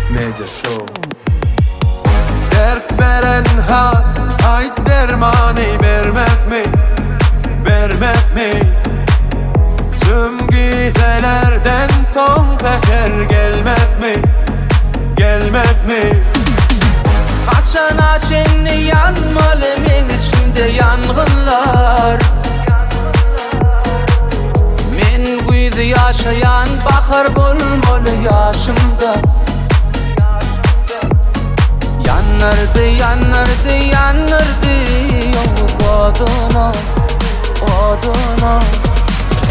Major Show. Dert veren hal, hayt dermanı vermez mi? Vermez mi? Tüm gecelerden son seher gelmez mi? Gelmez mi? Kaçan açenni yanmalı men içimde yangınlar. Men güydü yaşayan bahar bolmalı yaşımda. Yanırdı, yanırdı, yanırdı oduna, oduna.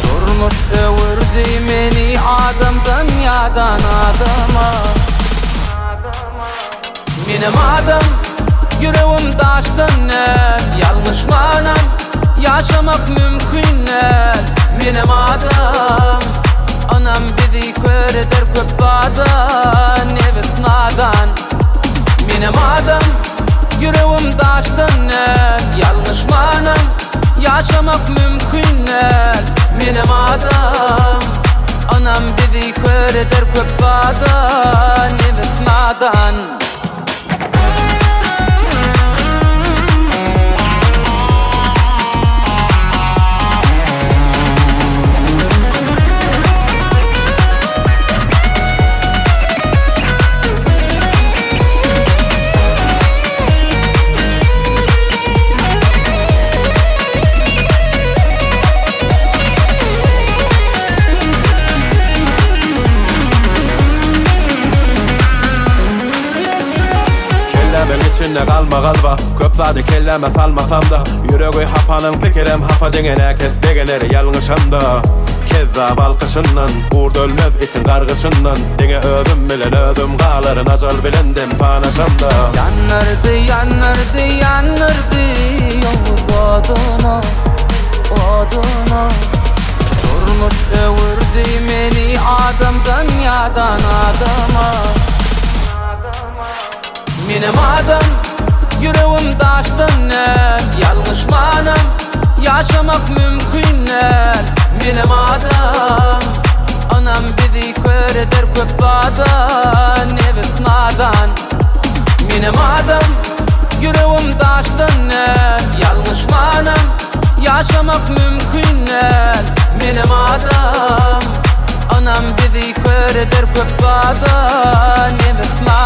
Durmuş öwürdi meni adamdan yadan adama. Benim adam, yüreğim taştan yalnız manam, yaşamak mümkün değil. Benim adam, anam bizi kör eder köp vadan, evet nadan. Benim adam, yüreğim taştan yalnız manam, yaşamak mümkün değil. Benim adam, anam bizi kör eder köp vadan, evet nadan. İçinde kalma kalba, köp zadi kelleme salmasam da. Yüreği hapanın pikirim hapa dingene kes degeleri yalnışımda. Kezzab alkışından, uğurda ölmez itin kargışından. Dine özüm bilen özüm kalırın acıl bilendim sanaşımda. Yanırdı, yanırdı, yanırdı oduna, oduna. Durmuş öwürdi meni adamdan yadan adama. Benim adam, yüreğim taştan yalnız manam, yaşamak mümkün değil. Benim adam, anam bizi kör eder köp vadan, evet nadan. Benim adam, yüreğim taştan yalnız manam, yaşamak mümkün değil. Benim adam, anam bizi kör eder köp vadan, evet nadan.